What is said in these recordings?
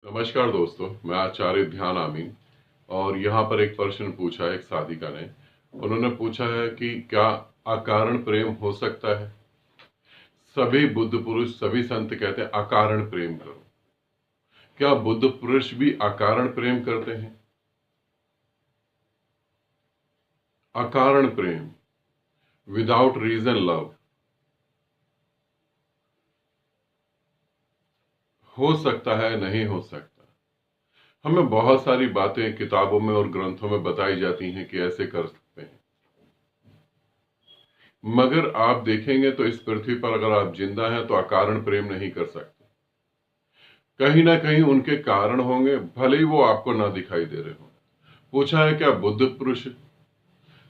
नमस्कार दोस्तों, मैं आचार्य ध्यान आमीन। और यहाँ पर एक प्रश्न पूछा है एक साधिका ने। उन्होंने पूछा है कि क्या अकारण प्रेम हो सकता है। सभी बुद्ध पुरुष, सभी संत कहते हैं अकारण प्रेम करो। क्या बुद्ध पुरुष भी अकारण प्रेम करते हैं? अकारण प्रेम, विदाउट रीजन लव, हो सकता है नहीं हो सकता। हमें बहुत सारी बातें किताबों में और ग्रंथों में बताई जाती हैं कि ऐसे कर सकते हैं, मगर आप देखेंगे तो इस पृथ्वी पर अगर आप जिंदा हैं तो अकारण प्रेम नहीं कर सकते। कहीं ना कहीं उनके कारण होंगे, भले ही वो आपको ना दिखाई दे रहे हो। पूछा है क्या बुद्ध पुरुष,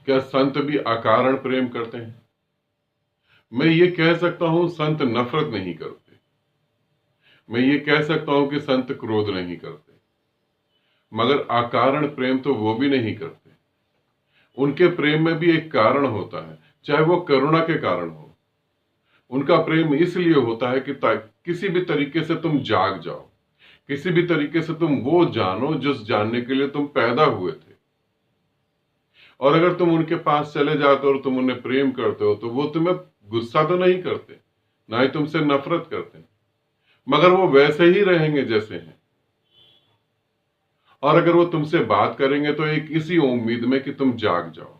क्या संत भी अकारण प्रेम करते हैं? मैं ये कह सकता हूं संत नफरत नहीं करते। मैं ये कह सकता हूं कि संत क्रोध नहीं करते, मगर अकारण प्रेम तो वो भी नहीं करते। उनके प्रेम में भी एक कारण होता है, चाहे वो करुणा के कारण हो। उनका प्रेम इसलिए होता है कि किसी भी तरीके से तुम जाग जाओ, किसी भी तरीके से तुम वो जानो जिस जानने के लिए तुम पैदा हुए थे। और अगर तुम उनके पास चले जाते हो और तुम उन्हें प्रेम करते हो तो वो तुम्हें गुस्सा तो नहीं करते, ना ही तुमसे नफरत करते, मगर वो वैसे ही रहेंगे जैसे हैं। और अगर वो तुमसे बात करेंगे तो एक इसी उम्मीद में कि तुम जाग जाओ,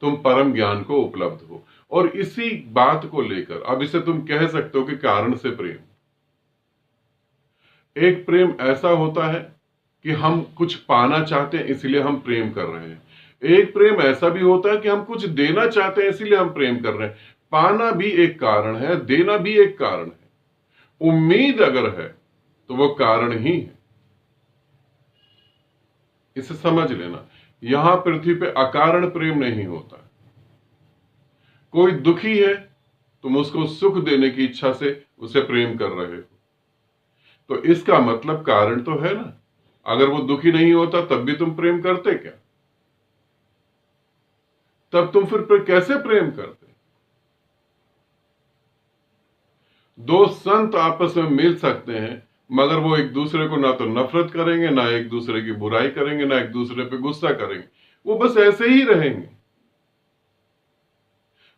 तुम परम ज्ञान को उपलब्ध हो। और इसी बात को लेकर अब इसे तुम कह सकते हो कि कारण से प्रेम। एक प्रेम ऐसा होता है कि हम कुछ पाना चाहते हैं इसलिए हम प्रेम कर रहे हैं। एक प्रेम ऐसा भी होता है कि हम कुछ देना चाहते हैं इसलिए हम प्रेम कर रहे हैं। पाना भी एक कारण है, देना भी एक कारण है। उम्मीद अगर है तो वो कारण ही है। इसे समझ लेना, यहां पृथ्वी पे अकारण प्रेम नहीं होता। कोई दुखी है, तुम उसको सुख देने की इच्छा से उसे प्रेम कर रहे हो, तो इसका मतलब कारण तो है ना। अगर वो दुखी नहीं होता तब भी तुम प्रेम करते क्या? तब तुम फिर कैसे प्रेम करते? दो संत आपस में मिल सकते हैं, मगर वो एक दूसरे को ना तो नफरत करेंगे, ना एक दूसरे की बुराई करेंगे, ना एक दूसरे पे गुस्सा करेंगे। वो बस ऐसे ही रहेंगे।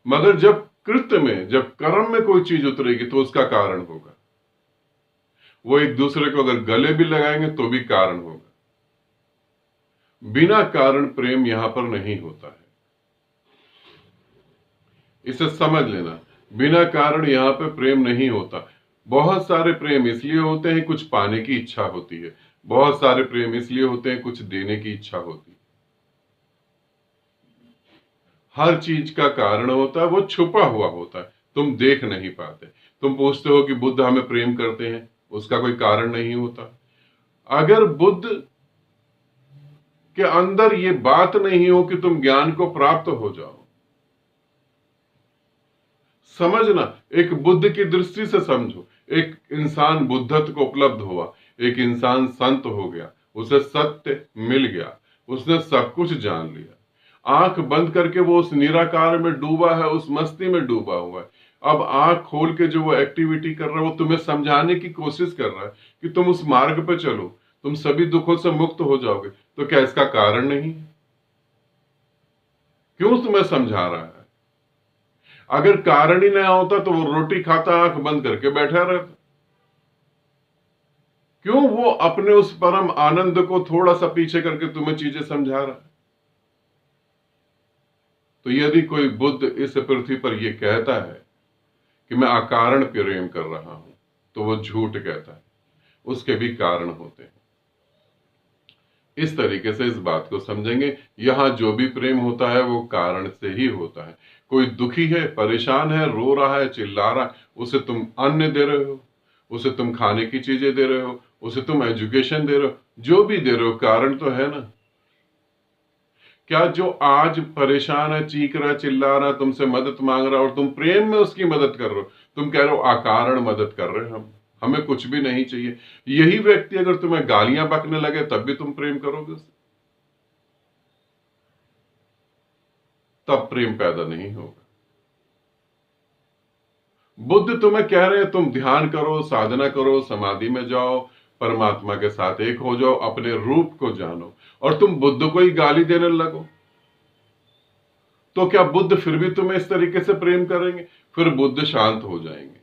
मगर जब कृत्य में, जब कर्म में कोई चीज उतरेगी तो उसका कारण होगा। वो एक दूसरे को अगर गले भी लगाएंगे तो भी कारण होगा। बिना कारण प्रेम यहां पर नहीं होता है, इसे समझ लेना। बिना कारण यहां पे प्रेम नहीं होता। बहुत सारे प्रेम इसलिए होते हैं कुछ पाने की इच्छा होती है, बहुत सारे प्रेम इसलिए होते हैं कुछ देने की इच्छा होती है। हर चीज का कारण होता है, वो छुपा हुआ होता है, तुम देख नहीं पाते। तुम पूछते हो कि बुद्ध हमें प्रेम करते हैं, उसका कोई कारण नहीं होता। अगर बुद्ध के अंदर ये बात नहीं हो कि तुम ज्ञान को प्राप्त हो जाओ, समझना, एक बुद्ध की दृष्टि से समझो। एक इंसान बुद्धत्व को उपलब्ध हुआ, एक इंसान संत हो गया, उसे सत्य मिल गया, उसने सब कुछ जान लिया। आंख बंद करके वो उस निराकार में डूबा है, उस मस्ती में डूबा हुआ है। अब आंख खोल के जो वो एक्टिविटी कर रहा है वो तुम्हें समझाने की कोशिश कर रहा है कि तुम उस मार्ग पे चलो, तुम सभी दुखों से मुक्त हो जाओगे। तो क्या इसका कारण नहीं है? क्यों तुम्हें समझा रहा है? अगर कारण ही ना होता तो वो रोटी खाता आंख बंद करके बैठा रहता। क्यों वो अपने उस परम आनंद को थोड़ा सा पीछे करके तुम्हें चीजें समझा रहा है? तो यदि कोई बुद्ध इस पृथ्वी पर यह कहता है कि मैं अकारण प्रेम कर रहा हूं, तो वो झूठ कहता है। उसके भी कारण होते हैं। इस तरीके से इस बात को समझेंगे। यहां जो भी प्रेम होता है वो कारण से ही होता है। कोई दुखी है, परेशान है, रो रहा है, चिल्ला रहा है, उसे तुम अन्न दे रहे हो, उसे तुम खाने की चीजें दे रहे हो, उसे तुम एजुकेशन दे रहे हो, जो भी दे रहे हो, कारण तो है ना। क्या जो आज परेशान है, चीख रहा, चिल्ला रहा, तुमसे मदद मांग रहा और तुम प्रेम में उसकी मदद कर रहे हो, तुम कह रहे हो अकारण मदद कर रहे हैं हम, हमें कुछ भी नहीं चाहिए। यही व्यक्ति अगर तुम्हें गालियां बकने लगे तब भी तुम प्रेम करोगे उससे? तब प्रेम पैदा नहीं होगा। बुद्ध तुम्हें कह रहे हैं तुम ध्यान करो, साधना करो, समाधि में जाओ, परमात्मा के साथ एक हो जाओ, अपने रूप को जानो। और तुम बुद्ध को ही गाली देने लगो तो क्या बुद्ध फिर भी तुम्हें इस तरीके से प्रेम करेंगे? फिर बुद्ध शांत हो जाएंगे,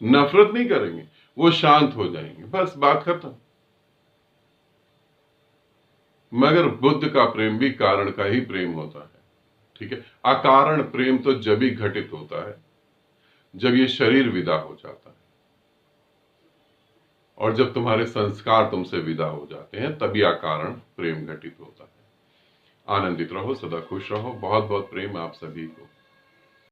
नफरत नहीं करेंगे, वो शांत हो जाएंगे, बस बात खत्म। मगर बुद्ध का प्रेम भी कारण का ही प्रेम होता है, ठीक है। अकारण प्रेम तो जब ही घटित होता है जब ये शरीर विदा हो जाता है, और जब तुम्हारे संस्कार तुमसे विदा हो जाते हैं तभी अकारण प्रेम घटित होता है। आनंदित रहो, सदा खुश रहो। बहुत बहुत प्रेम आप सभी को।